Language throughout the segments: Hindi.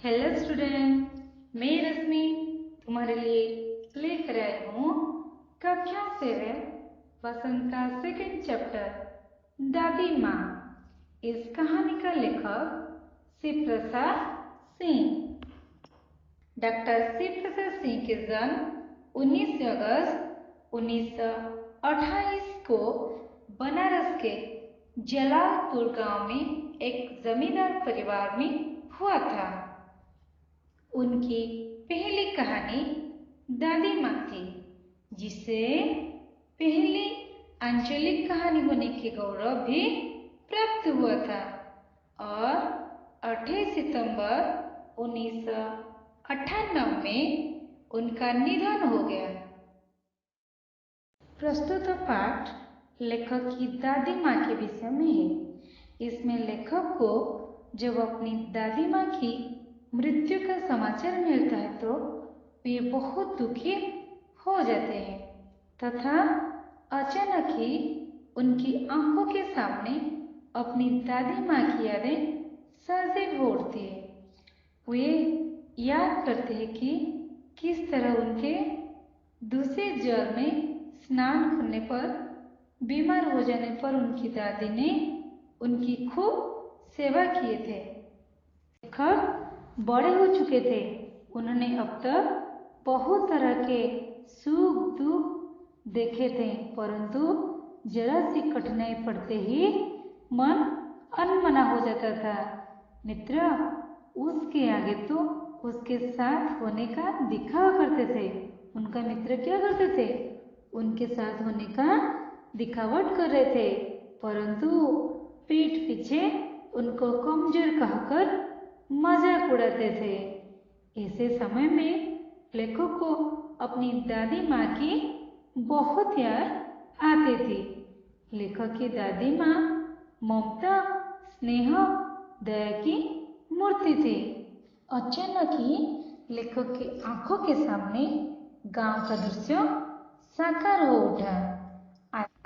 हेलो स्टूडेंट, मैं रश्मि तुम्हारे लिए लेकर आई हूँ कक्षा 7 बसंत का सेकंड चैप्टर दादी माँ। इस कहानी का लेखक शिव प्रसाद सिंह। डॉक्टर शिव प्रसाद सिंह के जन्म 19 अगस्त 1928 को बनारस के जलालपुर गांव में एक जमींदार परिवार में हुआ था। उनकी पहली कहानी दादी माँ थी, जिसे पहली आंचलिक कहानी होने के गौरव भी प्राप्त हुआ था और 28 सितंबर 1998 में उनका निधन हो गया। प्रस्तुत पाठ लेखक की दादी माँ के विषय में है। इसमें लेखक को जब अपनी दादी माँ की मृत्यु का समाचार मिलता है तो वे बहुत दुखी हो जाते हैं तथा अचानक ही उनकी आंखों के सामने अपनी दादी माँ की यादें सजीव हो उठती है। वे याद करते हैं कि किस तरह उनके दूसरे जल में स्नान करने पर बीमार हो जाने पर उनकी दादी ने उनकी खूब सेवा किए थे। लेखक बड़े हो चुके थे, उन्होंने अब तक बहुत तरह के सुख दुख देखे थे, परंतु जरा सी कठिनाई पड़ते ही मन अनमना हो जाता था। मित्र उसके आगे तो उसके साथ होने का दिखावा करते थे। उनका मित्र क्या करते थे? उनके साथ होने का दिखावट कर रहे थे, परंतु पीठ पीछे उनको कमजोर कहकर मजाक उड़ाते थे। ऐसे समय में लेखक को अपनी दादी माँ की बहुत याद आती थी। लेखक की दादी माँ ममता, स्नेह, दया की मूर्ति थी। अचानक ही लेखक की आंखों के सामने गांव का दृश्य साकार हो उठा।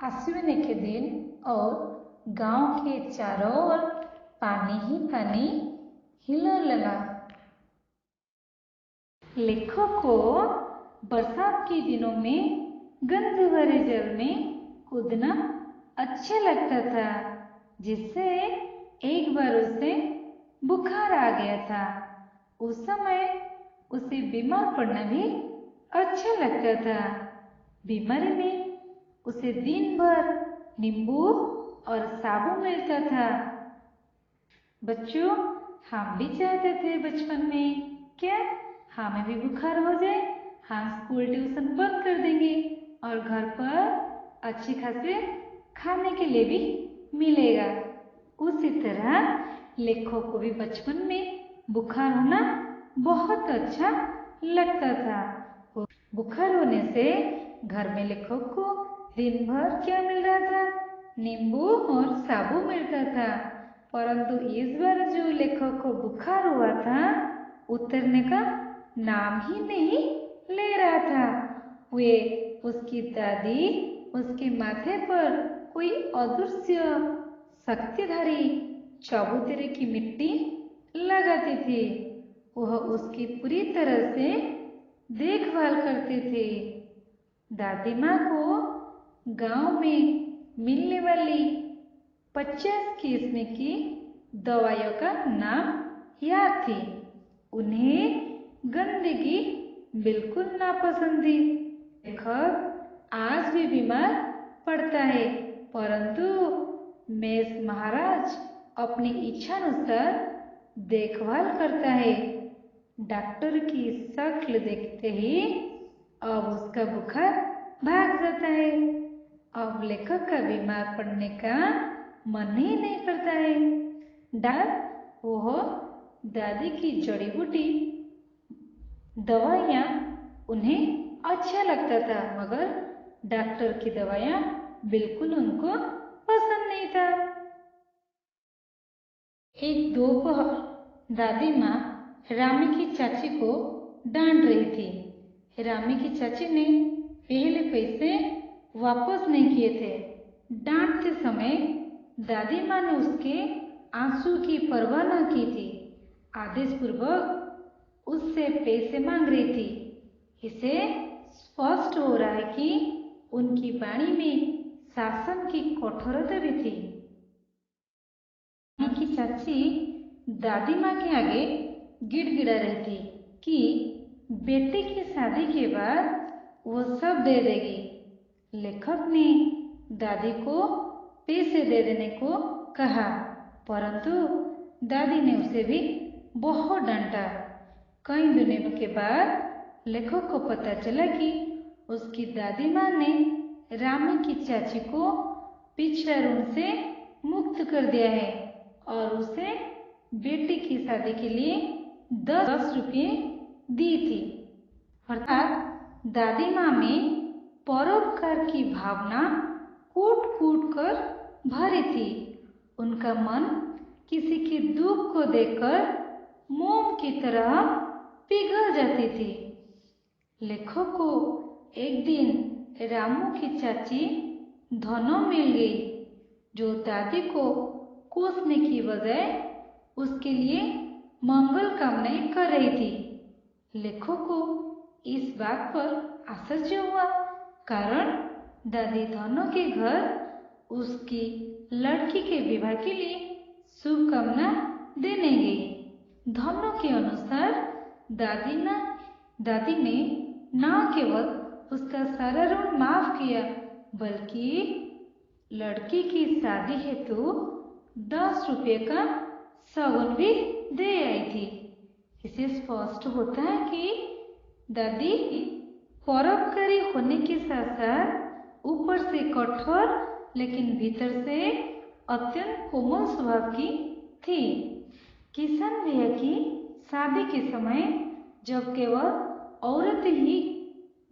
आश्विन के दिन और गांव के चारों ओर पानी ही पानी हिलने लगा। लेखक को बरसात के दिनों में गंदे भरे जल में कूदना अच्छा लगता था, जिससे एक बार उसे बुखार आ गया था। उस समय उसे बीमार पड़ना भी अच्छा लगता था। बीमारी में उसे दिन भर नींबू और साबुन मिलता था। बच्चों, हम भी चाहते थे बचपन में क्या हमें भी बुखार हो जाए, हम स्कूल ट्यूशन बंद कर देंगे और घर पर अच्छे खासे खाने के लिए भी मिलेगा। उसी तरह लेखक को भी बचपन में बुखार होना बहुत अच्छा लगता था। बुखार होने से घर में लेखक को दिन भर क्या मिल रहा था? नींबू और साबुन मिलता था, परंतु इस बार जो लेखक को बुखार हुआ था उतरने का नाम ही नहीं ले रहा था। वे उसकी दादी उसके माथे पर कोई अदृश्य शक्तिधारी चबूतरे की मिट्टी लगाती थी। वह उसकी पूरी तरह से देखभाल करते थे। दादी माँ को गांव में मिलने वाली 50 किस्म की दवाइयों का नाम याद थी। उन्हें गंदगी बिल्कुल नापसंद थी। लेखक आज भी बीमार पड़ता है, परंतु मेष महाराज अपनी इच्छानुसार देखभाल करता है। डॉक्टर की शक्ल देखते ही अब उसका बुखार भाग जाता है। अब लेखक का बीमार पड़ने का मन ही नहीं करता है। वह दादी की जड़ी बूटी दवाइयाँ उन्हें अच्छा लगता था, मगर डॉक्टर की दवाइयाँ बिल्कुल उनको पसंद नहीं था। एक दोपहर दादी माँ रामी की चाची को डांट रही थी। रामी की चाची ने पहले पैसे वापस नहीं किए थे। डांटते समय दादी माँ ने उसके आंसू की परवाह न की थी। आदेश पूर्वक उससे पैसे मांग रही थी। इसे स्पष्ट हो रहा है कि उनकी वाणी में शासन की कठोरता भी थी। की चाची दादी माँ के आगे गिड़गिड़ा रही थी कि बेटे की शादी के बाद वो सब दे देगी। लेखक ने दादी को पैसे दे देने को कहा, परंतु दादी ने उसे भी बहुत डांटा। कई दिनों के बाद लेखक को पता चला कि उसकी दादी माँ ने रामी की चाची को पिछले ऋण से मुक्त कर दिया है और उसे बेटी की शादी के लिए 10 रुपये दी थी। अर्थात दादी माँ में परोपकार की भावना कूट कूट कर भरी थी। उनका मन किसी के दुख को देखकर मोम की तरह पिघल जाती थी। लेखक को एक दिन रामू की चाची धनो मिल गई, जो दादी को कोसने की बजाय उसके लिए मंगल कामनाएं कर रही थी। लेखक को इस बात पर आश्चर्य हुआ, कारण दादी धनो के घर उसकी लड़की के विवाह के लिए शुभकामना देने गई। धनो के अनुसार दादी ने न केवल उसका सारा ऋण माफ किया, बल्कि लड़की की शादी हेतु 10 रुपये का सगुन भी दे आई थी। इसे स्पष्ट होता है कि दादी परोपकारी होने के साथ साथ ऊपर से कठोर लेकिन भीतर से अत्यंत कोमल स्वभाव की थी। किशन भैया की शादी के समय जब केवल औरत ही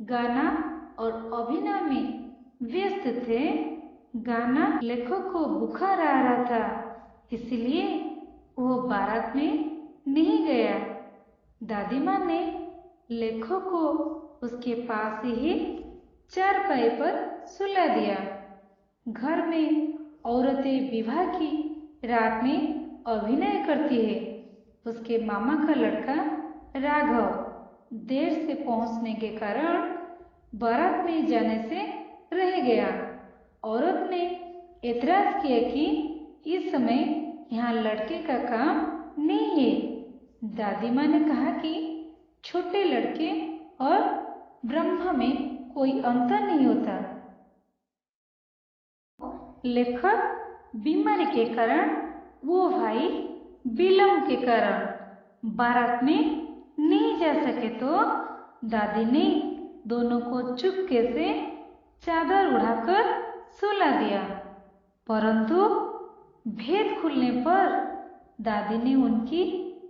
गाना और अभिनय में व्यस्त थे, गाना लेखक को बुखार आ रहा था, इसलिए वो बारात में नहीं गया। दादी माँ ने लेखक को उसके पास ही चारपाई पर सुला दिया। घर में औरतें विवाह की रात में अभिनय करती है। उसके मामा का लड़का राघव देर से पहुंचने के कारण बारात में जाने से रह गया। औरत ने एतराज किया कि इस समय यहाँ लड़के का काम नहीं है। दादी माँ ने कहा कि छोटे लड़के और ब्रह्मा में कोई अंतर नहीं होता। लेखक बीमारी के कारण, वो भाई विलम्ब के कारण बारात में नहीं जा सके तो दादी ने दोनों को चुपके से चादर उड़ाकर सुला दिया। परंतु भेद खुलने पर दादी ने उनकी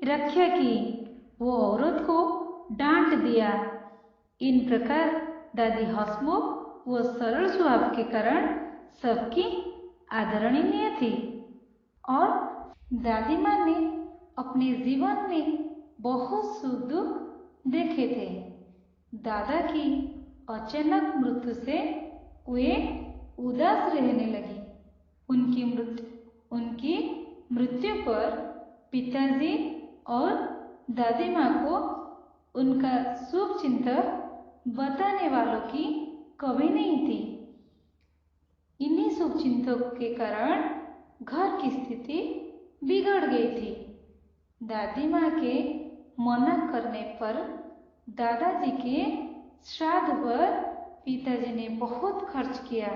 रक्षा की। वो औरत को डांट दिया। इन प्रकार दादी हंसमुख व सरल स्वभाव के कारण सबकी आदरणीय थी और दादी माँ ने अपने जीवन में बहुत सुख दुख देखे थे। दादा की अचानक मृत्यु से वे उदास रहने लगी। उनकी मृत्यु पर पिताजी और दादी माँ को उनका शुभ चिंतक बताने वालों की कमी नहीं थी। इन्हीं शुभ चिंतकों के कारण घर की स्थिति बिगड़ गई थी। दादी माँ के मना करने पर दादाजी के श्राद्ध पर पिताजी ने बहुत खर्च किया।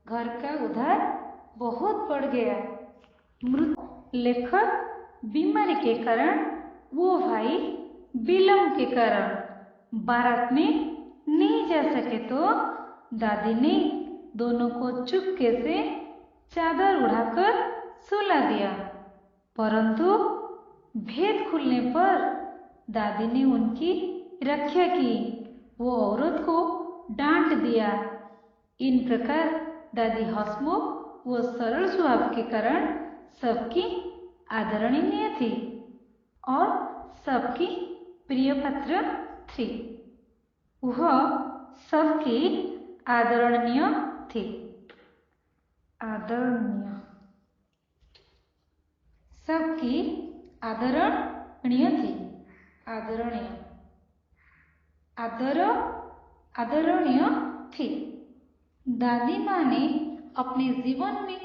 घर का उधार बहुत बढ़ गया। लेखक बीमारी के कारण, वो भाई विलम्ब के कारण बारात में नहीं जा सके तो दादी ने दोनों को चुपके से चादर उड़ाकर सुला दिया। परंतु भेद खुलने पर दादी ने उनकी रक्षा की। वो औरत को डांट दिया। इन प्रकार दादी हंसमुख व सरल स्वभाव के कारण सबकी आदरणीय थी और सबकी प्रिय पात्र थी। वह सबकी आदरणीय थी। आदरणीय, सबकी आदरणीय थी। आदरणीय आदरणीय थी। दादी माँ ने अपने जीवन में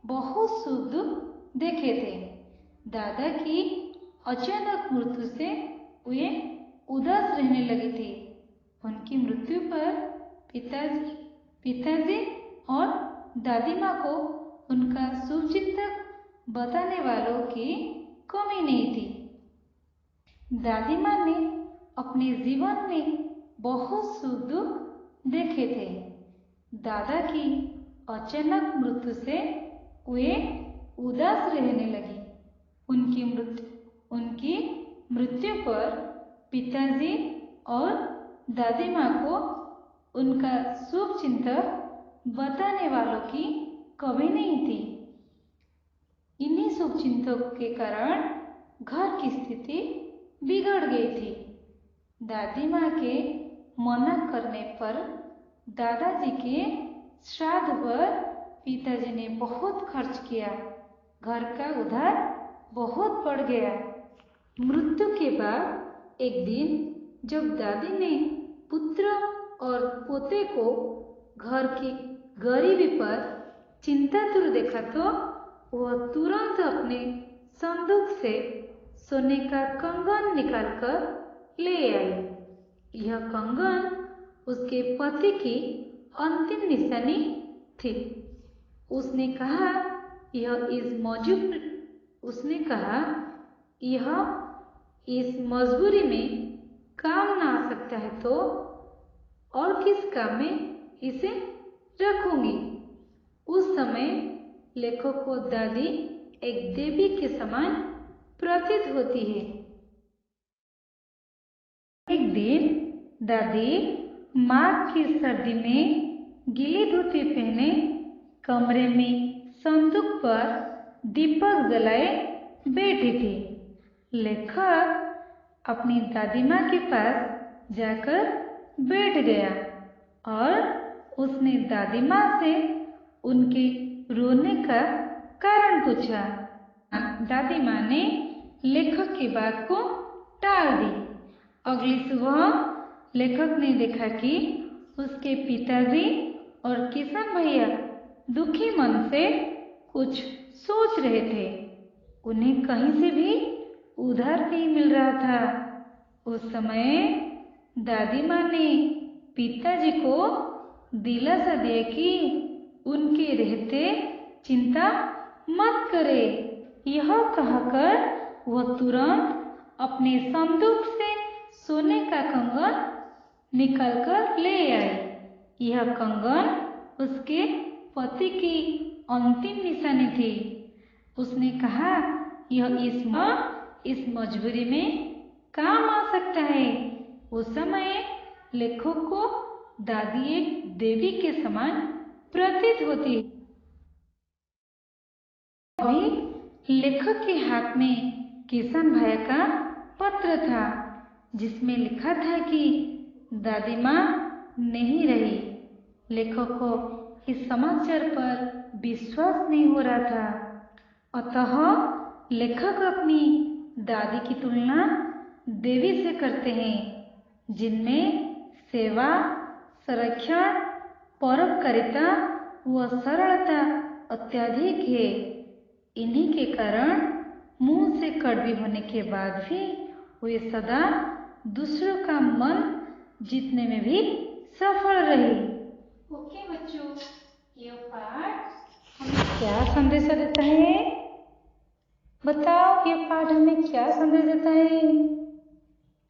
बहुत सुख दुख देखे थे। दादा की अचानक मृत्यु से वे उदास रहने लगी थी। उनकी मृत्यु पर पिताजी और दादी माँ को उनका शुभचिंतक बताने वालों की कमी नहीं थी। दादी माँ ने अपने जीवन में बहुत सुख दुख देखे थे। दादा की अचानक मृत्यु से वे उदास रहने लगी। उनकी मृत्यु पर पिताजी और दादी माँ को उनका शुभचिंतक बताने वालों की कमी नहीं थी। इन्हीं शुभचिंतकों के कारण घर की स्थिति बिगड़ गई थी। दादी माँ के मना करने पर दादाजी के श्राद्ध पर पिताजी ने बहुत खर्च किया। घर का उधार बहुत बढ़ गया। मृत्यु के बाद एक दिन जब दादी ने पुत्र और पोते को घर की गरीबी पर चिंतातुर देखा तो वह तुरंत अपने संदूक से सोने का कंगन निकालकर ले आई। यह कंगन उसके पति की अंतिम निशानी थी। उसने कहा यह इस मजबूरी में काम न आ सकता है तो और किस काम में इसे रखूंगी। उस समय लेखक को दादी एक देवी के समान प्रतीत होती है। एक दिन दादी माघ की सर्दी में गीली धोती पहने कमरे में संदूक पर दीपक जलाए बैठी थी। लेखक अपनी दादी माँ के पास जाकर बैठ गया और उसने दादी माँ से उनके रोने का कारण पूछा। दादी माँ ने लेखक की बात को टाल दी। अगली सुबह लेखक ने देखा कि उसके पिताजी और किशन भैया दुखी मन से कुछ सोच रहे थे। उन्हें कहीं से भी उधार नहीं मिल रहा था। उस समय दादी माँ ने पिताजी को दिलासा दिया कि उनके रहते चिंता मत करे। यह कहकर वह तुरंत अपने संदूक से सोने का कंगन निकालकर ले आई। यह कंगन उसके पति की अंतिम निशानी थी। उसने कहा यह इस मजबूरी में काम आ सकता है। उस समय लेखक को दादी एक देवी के समान प्रतीत होती। अभी लेखक के हाथ में किशन भैया का पत्र था जिसमें लिखा था कि दादी माँ नहीं रही। लेखक को इस समाचार पर विश्वास नहीं हो रहा था। अतः लेखक अपनी दादी की तुलना देवी से करते हैं जिनमें सेवा, संरक्षण, परोपकारिता व सरलता अत्यधिक है। इन्हीं के कारण मुंह से कड़वी होने के बाद भी वे सदा दूसरों का मन जीतने में भी सफल रही। ओके बच्चों, यह पाठ हमें क्या संदेश देता है? बताओ, ये पाठ हमें क्या संदेश देता है?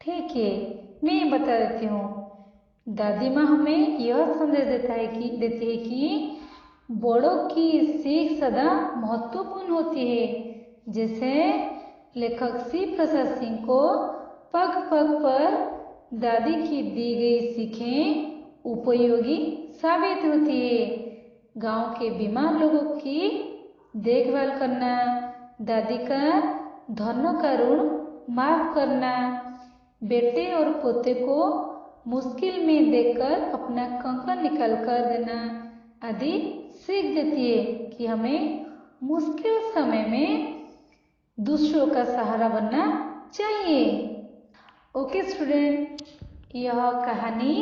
ठीक है, मैं बता देती हूँ। दादी माँ हमें यह संदेश देती है कि बड़ों की सीख सदा महत्वपूर्ण होती है। जैसे लेखक शिव प्रसाद सिंह को पग पग पर दादी की दी गई सीखें उपयोगी साबित होती है। गांव के बीमार लोगों की देखभाल करना, दादी का धनों का ऋण माफ करना, बेटे और पोते को मुश्किल में देखकर अपना कंकड़ निकाल कर देना आदि सीख देती है कि हमें मुश्किल समय में दूसरों का सहारा बनना चाहिए। ओके स्टूडेंट, यह कहानी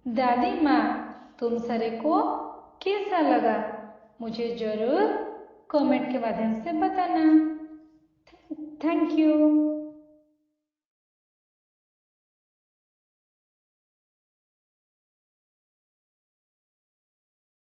दादी माँ तुम सरे को कैसा लगा मुझे जरूर कमेंट के माध्यम से बताना। Thank you.